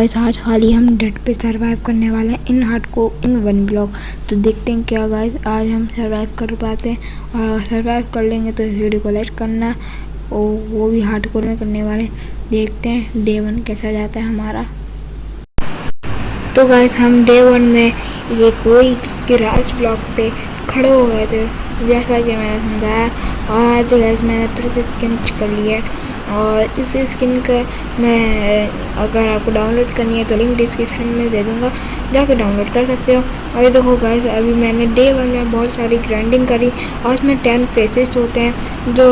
Guys आज खाली हम डेड पे सरवाइव करने वाले हैं इन हार्ड को इन वन ब्लॉक। तो देखते हैं क्या गाइस आज हम सरवाइव कर पाते हैं। और सरवाइव कर लेंगे तो इस वीडियो को लाइक करना और वो भी हार्ड कोर में करने वाले। देखते हैं डे 1 कैसा जाता है हमारा। तो गाइस हम डे 1 में ये कोई गैराज ब्लॉक पे खड़े हो गए थे जैसा कि मैंने समझाया। और आज गाइस मैंने फिर से स्किन कर लिया है और इस स्किन का मैं अगर आपको डाउनलोड करनी है तो लिंक डिस्क्रिप्शन में दे दूंगा, जाके डाउनलोड कर सकते हो। और ये देखो गाइस अभी मैंने डे 1 में बहुत सारी ग्राइंडिंग करी और उसमें 10 फेसेस होते हैं जो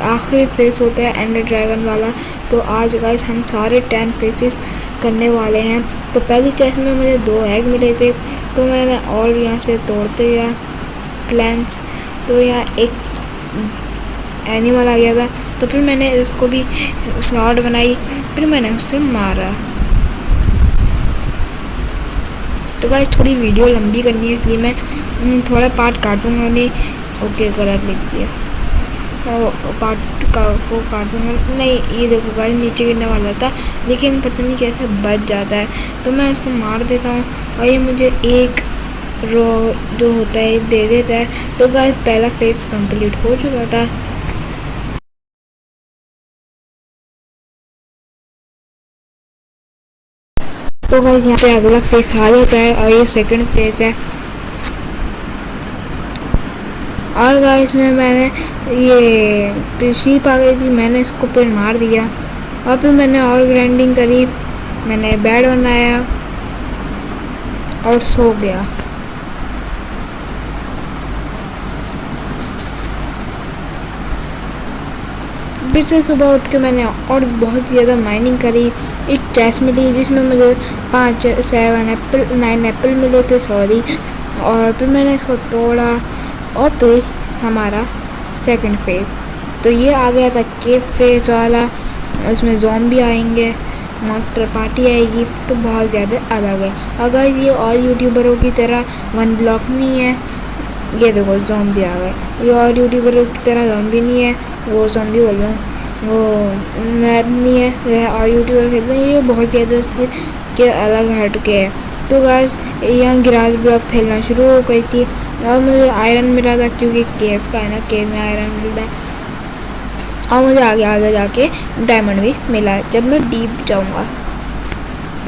आखिरी फेस होता है एंडर ड्रैगन वाला। तो आज गाइस हम सारे 10 फेसेस करने वाले हैं। तो पहली चेस्ट में मुझे 2 एग मिले थे तो मैंने और यहाँ से तोड़ते गया प्लांट्स, तो यहाँ एक एनिमल आ गया था तो फिर मैंने इसको भी शॉट बनाई, फिर मैंने उससे मारा। तो गाइस थोड़ी वीडियो लंबी करनी है इसलिए मैं थोड़ा पार्ट काटूंगा नहीं। ओके गलत लिख दिया, पार्ट को काटूंगा नहीं। ये देखो गाइस नीचे गिरने वाला था लेकिन पता नहीं कैसे बच जाता है तो मैं उसको मार देता हूँ और ये मुझे एक रो जो होता है दे देता है। तो गाइस पहला फेज कंप्लीट हो चुका था। तो गाइस यहाँ पे अगला फेज आ जाता है और ये सेकंड फेज है। और गाइस में मैंने ये शीप आ गई थी, मैंने इसको फिर मार दिया और फिर मैंने और ग्राइंडिंग करी, मैंने बेड बनाया और सो गया। फिर से सुबह उठ के मैंने और बहुत ज़्यादा माइनिंग करी। एक चेस्ट मिली जिसमें मुझे 9 एप्पल मिले थे सॉरी। और फिर मैंने इसको तोड़ा और फिर हमारा सेकंड फेज तो ये आ गया था केव फेज वाला। उसमें ज़ॉम्बी आएंगे, मॉन्स्टर पार्टी आएगी, तो बहुत ज़्यादा अलग है। अगर ये और यूट्यूबरों की तरह वन ब्लॉक नहीं है, ये देखो ज़ॉम्बी आ गए। ये और यूट्यूबरों की तरह ज़ॉम्बी नहीं है, वो ज़ॉम्बी बोल रहा हूँ, वो मैप नहीं है और यूट्यूबर खेलते हैं। ये बहुत ज़्यादा इसके के अलग हट के है। तो गाइस यहाँ गैराज ब्लॉक फैलना शुरू हो गई थी और मुझे आयरन मिला था क्योंकि केव का है ना, केव में आयरन मिलता है। और मुझे आगे जाके डायमंड भी मिला है जब मैं डीप जाऊँगा।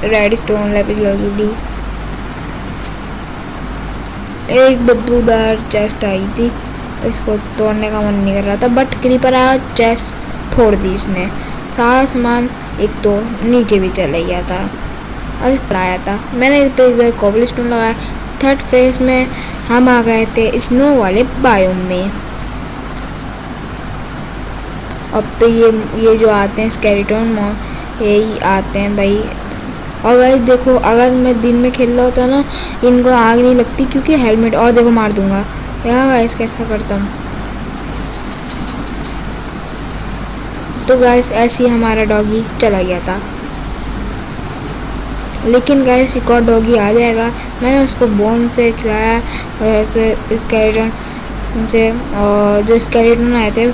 Red stone Lapis lazuli. एक बदबूदार चेस्ट आई थी, इसको तोड़ने का मन नहीं कर रहा था बट क्रीपर आया, चेस्ट फोड़ दी इसने। सारा सामान एक तो नीचे भी चले गया था और पड़ाया था। मैंने इस पर इधर कोबल स्टोन लगाया। थर्ड फेज में हम आ गए थे स्नो वाले बायोम में। अब तो ये जो आते हैं स्केलेटन यही आते हैं भाई। और गाइस देखो अगर मैं दिन में खेल रहा होता ना इनको आग नहीं लगती क्योंकि हेलमेट, और देखो मार दूंगा। यहाँ गाइस कैसा करता हूँ। तो गाइस ऐसे ही हमारा डॉगी चला गया था लेकिन गाइस एक और डॉगी आ जाएगा। मैंने उसको बोन से खिलाया ऐसे स्केलेटन से, और जो स्केलेटन आए थे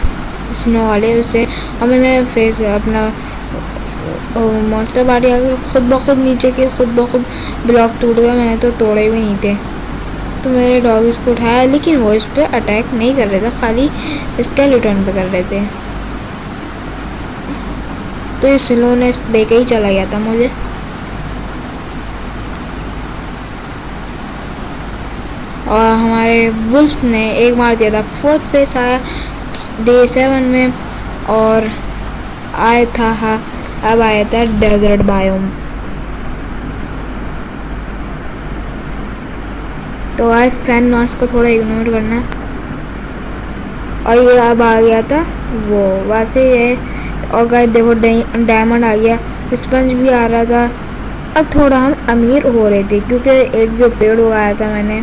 स्नो वाले उससे। और मैंने फेस अपना मॉन्स्टर पार्टी आके खुद ब खुद नीचे के खुद ब खुद ब्लॉक टूट गया, मैंने तो तोड़े भी नहीं थे। तो मेरे डॉग इसको उठाया लेकिन वो इस पर अटैक नहीं कर रहे थे, खाली स्केलेटन पे कर रहे थे। तो ये स्लोनेस देके ही चला गया था मुझे। और हमारे वुल्फ ने एक मार दिया था। फोर्थ फेस आया डे 7 में और आया था अब आया था डेजर्ट बायोम। तो आज फैन नॉइस को थोड़ा इग्नोर करना। और ये अब आ गया था वो वैसे है। और गाइस देखो डायमंड आ गया, स्पंज भी आ रहा था। अब थोड़ा हम अमीर हो रहे थे क्योंकि एक जो पेड़ उगाया था मैंने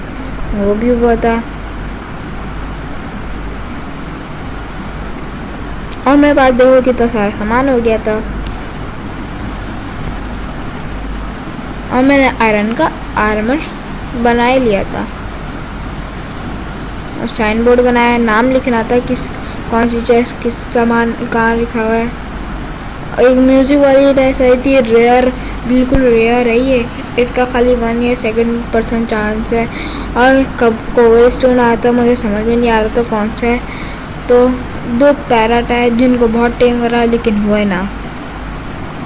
वो भी हुआ था। और मेरे पास देखो कितना सारा सामान हो गया था। और मैंने आयरन का आर्मर बना ही लिया था और साइन बोर्ड बनाया, नाम लिखना था किस कौन सी चेस्ट किस सामान कहाँ लिखा हुआ है। एक म्यूजिक वाली ड्रेस आई थी रेयर बिल्कुल रेयर है ये, इसका खाली 1 या 2% चांस है। और कब कोवल स्टोन आता है मुझे समझ में नहीं आ रहा तो कौन सा है। तो 2 पैराट है जिनको बहुत टेम करा लेकिन हुए ना,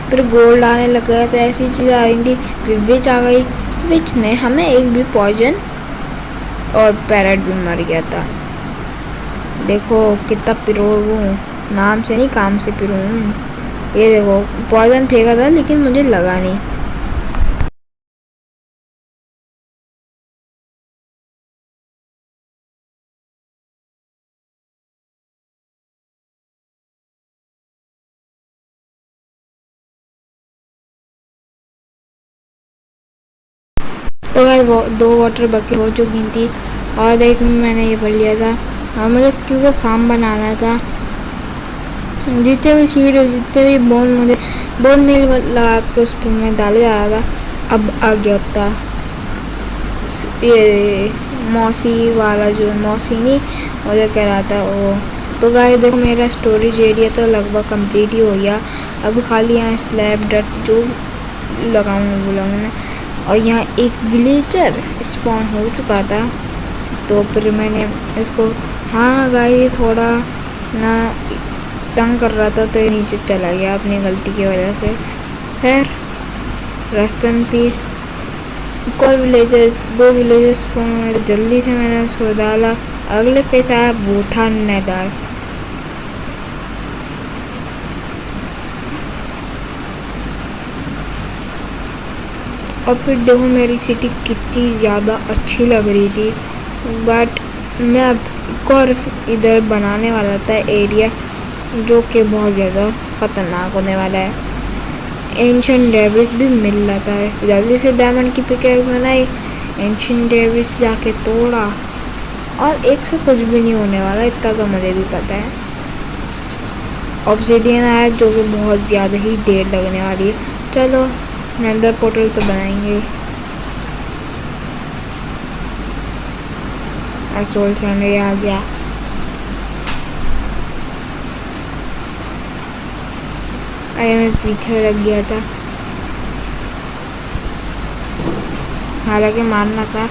फिर गोल्ड आने लग गया तो ऐसी चीज़ आ रही थी। फिर विच आ गई, विच ने हमें एक भी पॉइजन और पैरट भी मर गया था। देखो कितना पिरो हूँ, नाम से नहीं काम से पिरो हूँ। ये देखो पॉइजन फेंका था लेकिन मुझे लगा नहीं। तो वह वो 2 वाटर बकेट हो चुकी थी और एक में मैंने ये भर लिया था। और मुझे क्योंकि फार्म बनाना था, जितने भी सीड जितने भी बोन मुझे बोन मिल लगा के उस पर मैं डाले जा रहा था। अब आ गया था ये मौसी वाला, जो मौसी नहीं मुझे कह रहा था वो। तो गाइस देखो मेरा स्टोरेज एरिया तो लगभग कंप्लीट ही हो गया। अब खाली यहाँ स्लैब डट जो लगाऊंगा वो लगाना। और यहाँ एक विलेजर स्पॉन हो चुका था तो फिर मैंने इसको, हाँ गाइस ये थोड़ा ना तंग कर रहा था तो ये नीचे चला गया अपनी गलती की वजह से। खैर रेस्ट इन पीस। एक और विलेजर्स 2 विलेजर्स को जल्दी से मैंने उसको डाला। अगले फेस आया वो था नेदर। और फिर देखो मेरी सिटी कितनी ज़्यादा अच्छी लग रही थी। बट मैं अब एक और इधर बनाने वाला था एरिया जो कि बहुत ज़्यादा ख़तरनाक होने वाला है। एंशिएंट डेब्रिस भी मिल जाता है, जल्दी से डायमंड की पिकैक्स बनाई, एंशिएंट डेब्रिस जाके तोड़ा और एक से कुछ भी नहीं होने वाला, इतना तो मुझे भी पता है। ऑब्सिडियन आया जो कि बहुत ज़्यादा ही देर लगने वाली है। चलो नेदर पोर्टल तो बनाएंगे। सोल सैंड आ गया। अरे मैं पीछे लग गया था, हालांकि मारना था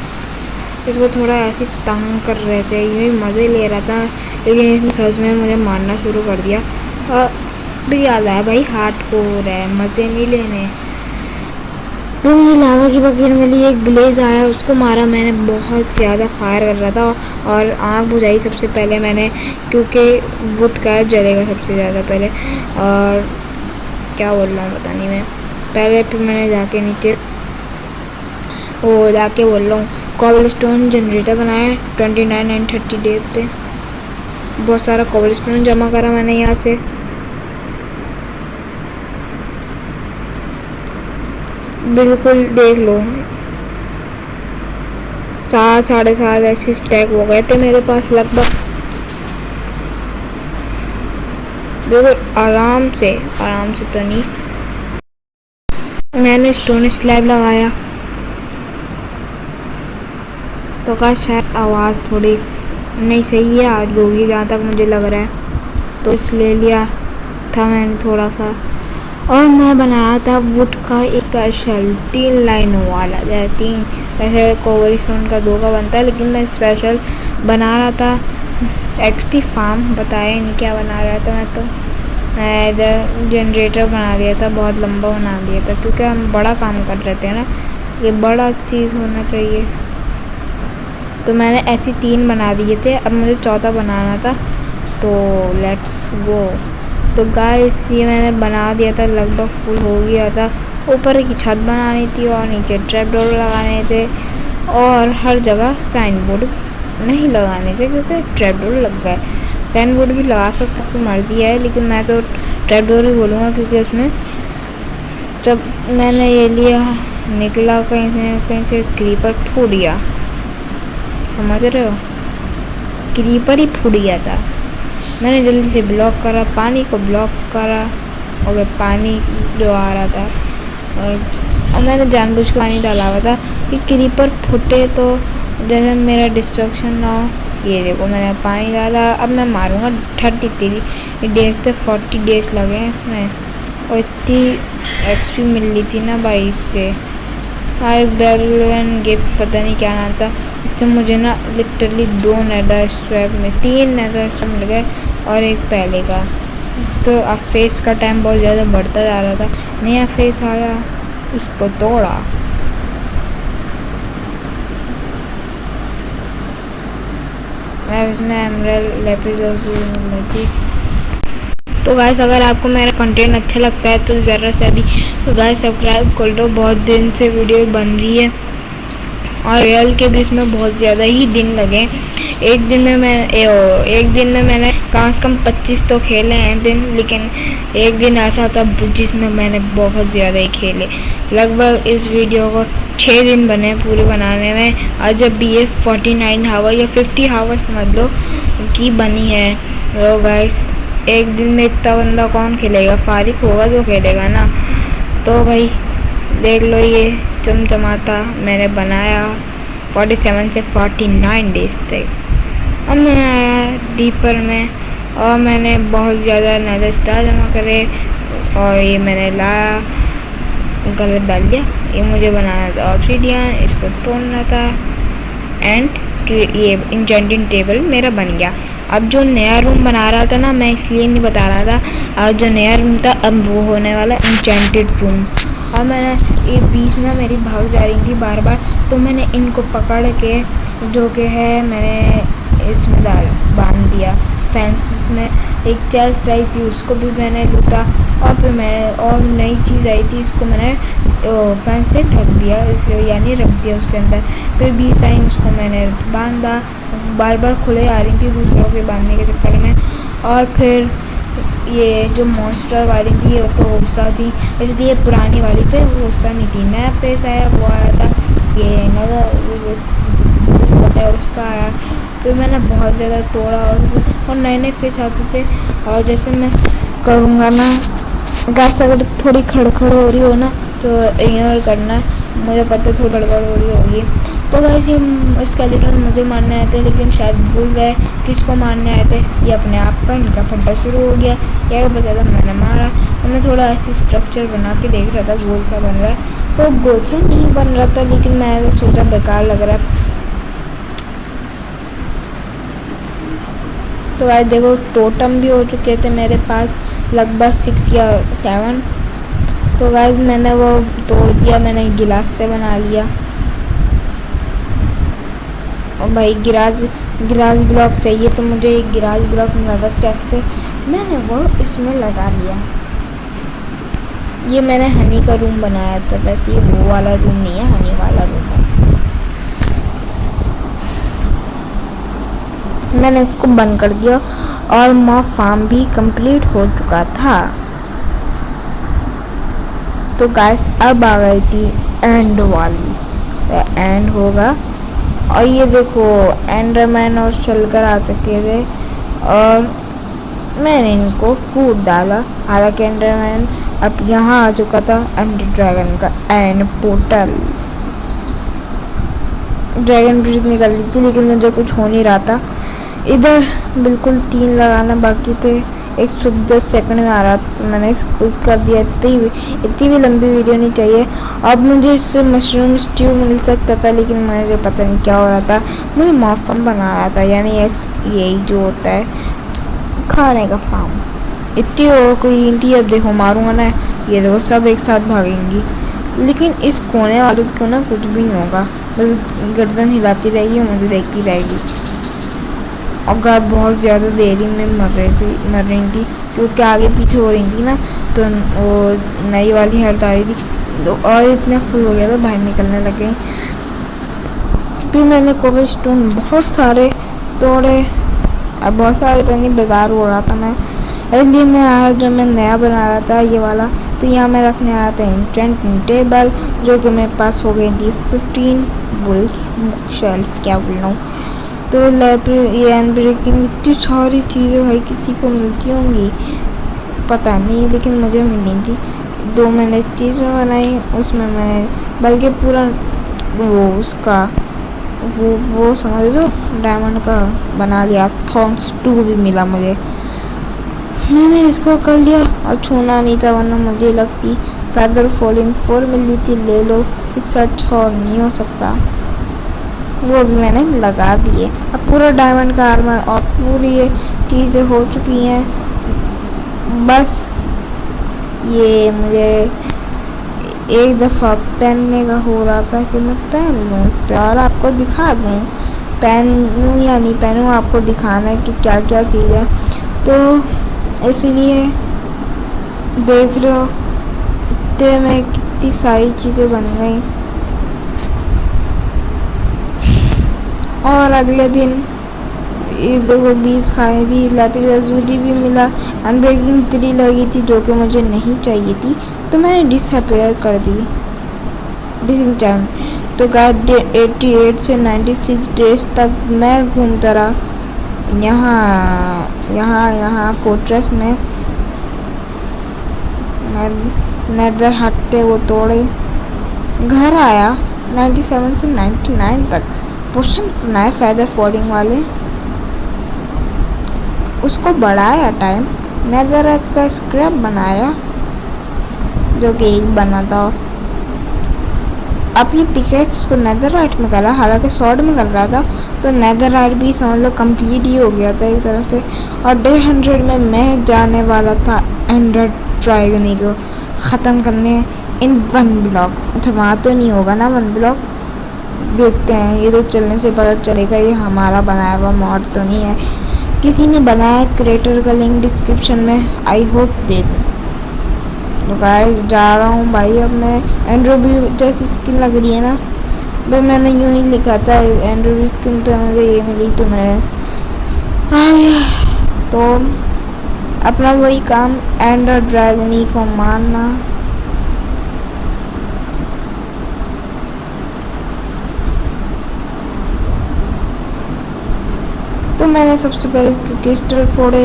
इसको। थोड़ा ऐसे तंग कर रहे थे, यूँ ही मज़े ले रहा था लेकिन इसने सच में मुझे मारना शुरू कर दिया। और फिर याद आया भाई हार्डकोर है, मज़े नहीं लेने। मुझे लावा की बकेट मिली, एक ब्लेज आया उसको मारा मैंने, बहुत ज़्यादा फायर कर रहा था और आँख बुझाई सबसे पहले मैंने, क्योंकि वुड का जलेगा सबसे ज़्यादा पहले। और क्या बोल रहा हूँ पता नहीं मैं पहले। फिर मैंने जाके नीचे वो जाके बोल रहा हूँ कॉबलस्टोन जनरेटर बनाया 29 एंड 30 डे पे। बहुत सारा कॉबलस्टोन जमा करा मैंने यहाँ से। बिल्कुल देख लो 7 साढ़े 7 ऐसे स्टैक हो गए थे मेरे पास लगभग। बिल्कुल आराम से तो नहीं। मैंने स्टोन स्लैब लगाया तो का शायद आवाज़ थोड़ी नहीं सही है आ रही होगी जहाँ तक मुझे लग रहा है, तो इस ले लिया था मैंने थोड़ा सा। और मैं बनाया था वुड का एक स्पेशल 3 लाइन वाला, जैसे 3 वैसे कोवल स्टोन का 2 का बनता है लेकिन मैं स्पेशल बना रहा था। एक्सपी फार्म बताया नहीं क्या बना रहा था मैं, तो मैं इधर जनरेटर बना दिया था, बहुत लंबा बना दिया था क्योंकि हम बड़ा काम कर रहे थे ना, ये बड़ा चीज़ होना चाहिए। तो मैंने ऐसी 3 बना दिए थे, अब मुझे 4था बनाना था तो लेट्स गो। तो गाइस ये मैंने बना दिया था, लगभग फुल हो गया था। ऊपर की छत बनानी थी और नीचे ट्रैप डोर लगाने थे और हर जगह साइन बोर्ड नहीं लगाने थे क्योंकि ट्रैप डोर लग गए। साइन बोर्ड भी लगा सकते आपकी मर्जी है लेकिन मैं तो ट्रैप डोर ही बोलूँगा क्योंकि उसमें जब मैंने ये लिया निकला कहीं से क्रीपर फूट गया, समझ रहे हो, क्रीपर ही फूट गया था। मैंने जल्दी से ब्लॉक करा, पानी को ब्लॉक करा और पानी जो आ रहा था और मैंने जानबूझ के पानी डाला हुआ था कि क्रीपर फूटे तो जैसे मेरा डिस्ट्रक्शन ना हो। ये देखो मैंने पानी डाला, अब मैं मारूंगा 33 डेज से 40 डेज लगे हैं इसमें। और इतनी एक्सपी मिल रही थी ना भाई इससे। आई बेलन गिफ्ट पता नहीं क्या नाम था, इससे मुझे ना लिटरली 2 नेदर स्क्रैप में 3 नेदर स्क्रैप मिल गए और एक पहले का। तो अब फेस का टाइम बहुत ज़्यादा बढ़ता जा रहा था। नया फेस आया, उसको तोड़ा। मैं इसमें एमरल्ड लेपिडोस थी। तो गाइस अगर आपको मेरा कंटेंट अच्छा लगता है तो ज़रा से अभी तो गाइस सब्सक्राइब कर लो। बहुत दिन से वीडियो बन रही है और रियल के भी इसमें बहुत ज़्यादा ही दिन लगे। एक दिन में मैंने कम से कम 25 तो खेले हैं दिन, लेकिन एक दिन ऐसा था जिसमें मैंने बहुत ज़्यादा ही खेले। लगभग इस वीडियो को 6 दिन बने पूरे बनाने में, और जब भी ये 49 आवर या 50 आवर समझ लो कि बनी है। तो गाइस एक दिन में इतना बंदा कौन खेलेगा, फारिग होगा जो खेलेगा ना। तो भाई देख लो ये चमचमाता मैंने बनाया 47 से 49 डेज तक। अब मैं आया डीपर में और मैंने बहुत ज़्यादा नेदर स्टार जमा करे और ये मैंने लाया, गलत डाल दिया। ये मुझे बनाना था ऑब्सिडियन, इसको तोड़ना था एंड ये इंचेंटिंग टेबल मेरा बन गया। अब जो नया रूम बना रहा था ना, मैं इसलिए नहीं बता रहा था, और जो नया रूम था अब वो होने वाला इंचेंटेड रूम। और मैंने ये बीच में मेरी भाग जा रही थी बार बार, तो मैंने इनको पकड़ के जो कि है मैंने इसमें बांध दिया फेंसेस में। एक चेस्ट आई थी उसको भी मैंने लूटा, और फिर मैं और नई चीज़ आई थी इसको मैंने फेंस से ढक दिया, इसलिए यानी रख दिया उसके अंदर। फिर 20 आई उसको मैंने बांधा, बार बार खुले आ रही थी दूसरों के बांधने के चक्कर में। और फिर ये जो मॉन्स्टर वाली थी वो तो गुस्सा थी, इसलिए पुरानी वाली पे गुस्सा नहीं थी। नया फेस आया वो आया था, ये नया है उसका आया। फिर मैंने बहुत ज़्यादा तोड़ा और नए नए फेस आते थे। और जैसे मैं करूँगा ना गैस, अगर थोड़ी खड़खड़ हो रही हो ना तो इग्नोर करना, मुझे पता है थोड़ी खड़खड़ हो रही होगी। तो वैसे ये स्केलेटन मुझे मारने आए थे, लेकिन शायद भूल गए किसको मारने आए थे। ये अपने आप का इनका फंडा शुरू हो गया, क्या पता था मैंने मारा। और मैं थोड़ा ऐसे स्ट्रक्चर बना के देख रहा था, गोल सा बन रहा है। तो गोल सा नहीं बन रहा था, लेकिन मैं सोचा बेकार लग रहा है। तो गाइस देखो टोटम भी हो चुके थे मेरे पास लगभग 6 या 7। तो गाइस मैंने वो तोड़ दिया, मैंने गिलास से बना लिया। और भाई गिलास ब्लॉक चाहिए, तो मुझे एक गिलास ब्लॉक मिला था चेस्ट से, मैंने वो इसमें लगा लिया। ये मैंने हनी का रूम बनाया था, वैसे ये वो वाला रूम नहीं है, हनी वाला रूम है। मैंने इसको बंद कर दिया और मॉब फार्म भी कंप्लीट हो चुका था। तो गाइस अब आ गई थी एंड वाली, तो एंड होगा। और ये देखो एंडरमैन और चलकर आ चुके थे और मैंने इनको कूद डाला। हालांकि एंडरमैन अब यहाँ आ चुका था, एंड ड्रैगन का एंड पोर्टल। ड्रैगन ब्रीथ निकल रही थी, लेकिन मुझे कुछ हो नहीं रहा था। इधर बिल्कुल 3 लगाना बाकी थे, 110 सेकंड में आ रहा था, मैंने इसको कर दिया। इतनी भी लंबी वीडियो नहीं चाहिए। अब मुझे इससे मशरूम स्ट्यू मिल सकता था, लेकिन मुझे पता नहीं क्या हो रहा था। मुझे मॉब फार्म बना रहा था, यानी यही जो होता है खाने का फार्म। इतनी हो कोई थी। अब देखो मारूंगा ना, ये देखो सब एक साथ भागेंगी, लेकिन इस कोने वालों को ना कुछ भी नहीं होगा, बस गर्दन हिलाती रहेगी और मुझे देखती रहेगी। और गाय बहुत ज़्यादा देरी में मर रही थी क्योंकि आगे पीछे हो रही थी ना, तो वो नई वाली हेल्थ आ रही थी, तो और इतना फुल हो गया था, बाहर निकलने लग गई। फिर मैंने कोबल स्टोन बहुत सारे तोड़े, अब बहुत सारे तो नहीं, बेकार हो रहा था मैं, इसलिए मैं आया जो मैं नया बना रहा था ये वाला। तो यहाँ मैं रखने आया था इंचेंटिंग टेबल, जो कि मेरे पास हो गई थी 15 बुल शेल्फ, क्या बोल रहा हूँ। तो लाइब्रेरी ये अनब्रेकिंग इतनी सारी चीज़ें भाई किसी को मिलती होंगी पता नहीं, लेकिन मुझे मिली थी। 2 मैंने चीज़ें बनाई, उसमें मैंने बल्कि पूरा वो उसका वो समझ लो डायमंड का बना लिया। थॉर्न्स 2 भी मिला मुझे। मैंने इसको कर लिया और छूना नहीं था, वरना मुझे लगती फेदर फॉलिंग 4 मिली थी, ले लो, इससे अच्छा और नहीं हो सकता। वो भी मैंने लगा दिए। अब पूरा डायमंड का आर्मर और पूरी ये चीज़ें हो चुकी हैं। बस ये मुझे एक दफ़ा पहनने का हो रहा था कि मैं पहन लूँ इस पर और आपको दिखा दूँ, पहनूँ या नहीं पहनूँ, आपको दिखाना है कि क्या क्या चीज़ है। तो इसीलिए देख रहे हो इतने में कितनी सारी चीज़ें बन गई। और अगले दिन देखो 20 खाई थी, लैपिस लैज़ूली भी मिला, अनब्रेकिंग 3 लगी थी जो कि मुझे नहीं चाहिए थी, तो मैंने डिसअपेयर कर दी, डिसइंचेंट। तो गाइस 88 से 96 डेज तक मैं घूमता रहा यहाँ फोर्ट्रेस में। नेदर हट थे वो तोड़े, घर आया 97 से 99 तक, पोशन बनाए फेदर फॉलिंग वाले, उसको बढ़ाया टाइम, नेदर का स्क्रैप बनाया जो कि एक बना था, अपनी पिकेक्स को नेदरराइट में करा, हालांकि स्वॉर्ड में कर रहा था, तो नेदरराइट भी समझ लो कंप्लीट ही हो गया था एक तरह से। और डे 100 में मैं जाने वाला था एंडर ड्रैगन को ख़त्म करने इन 1 ब्लॉक। अच्छा वहाँ तो नहीं होगा ना 1 ब्लॉक, देखते हैं, ये तो चलने से पता चलेगा ये हमारा बनाया हुआ मॉड तो नहीं है, किसी ने बनाया। क्रिएटर का लिंक डिस्क्रिप्शन में, आई होप दे दूँ। तो गाइस जा रहा हूँ भाई, अब मैं एंड्रो भी जैसी स्किन लग रही है ना भाई, मैंने यूँ ही लिखा था एंड्रो भी स्किन, तो मुझे ये मिली, तो मैं आ गया। तो अपना वही काम एंडर ड्रैगनी को मारना। तो मैंने सबसे पहले इसके क्रिस्टल फोड़े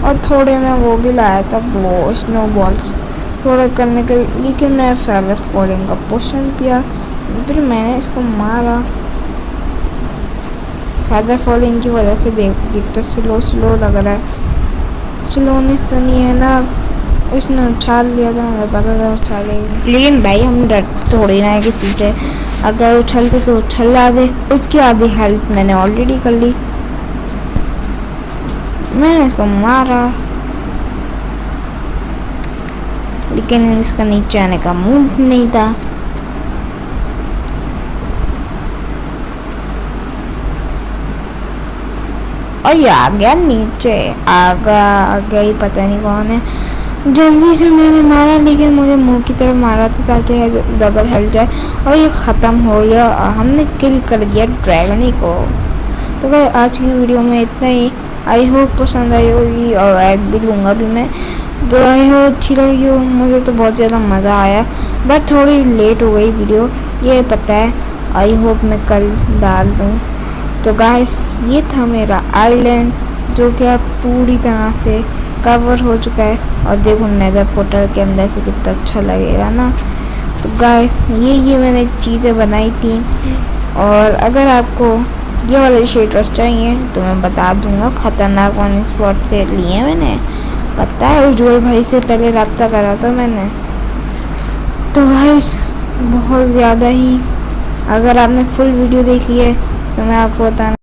और थोड़े मैं वो भी लाया था वो स्नो बॉल्स थोड़ा करने के, लेकिन मैं फेदर फॉलिंग का पोशन पिया, फिर मैंने इसको मारा। फेदर फॉलिंग की वजह से दिखता स्लो लग रहा है, स्लोनेस तो नहीं है ना, उसने उछाल लिया था, मुझे पता था उछालेगी, लेकिन भाई हम डर थोड़ी ना है किसी से, अगर उछलते तो उछला दे। उसकी आधी हेल्प मैंने ऑलरेडी कर ली, मैंने इसको मारा, लेकिन इसका नीचे आने का मूड नहीं था। और ये आ गया नीचे, आ गया ही पता नहीं कौन है। जल्दी से मैंने मारा, लेकिन मुझे मुंह की तरफ मारा था ताकि डबल हेल्थ जाए, और ये ख़त्म हो गया, हमने किल कर दिया ड्रैगन को। तो भाई आज की वीडियो में इतना ही, आई होप पसंद आई होगी, और ऐड भी लूँगा भी मैं, तो आई होप अच्छी लगी हो। मुझे तो बहुत ज़्यादा मज़ा आया, बट थोड़ी लेट हो गई वीडियो, ये पता है, आई होप मैं कल डाल दूँ। तो गाइस ये था मेरा आइलैंड, जो कि अब पूरी तरह से कवर हो चुका है, और देखो नेदर पोर्टल के अंदर से कितना अच्छा लगेगा ना। तो गाइस ये मैंने चीज़ें बनाई थी, और अगर आपको ये वाले शेडर्स चाहिए तो मैं बता दूंगा, ख़तरनाक वन स्पॉट से लिए मैंने, पता है उज्जवल भाई से पहले रब्ता करा था मैंने। तो गाइस बहुत ज़्यादा ही, अगर आपने फुल वीडियो देखी है तो मैं आपको बताना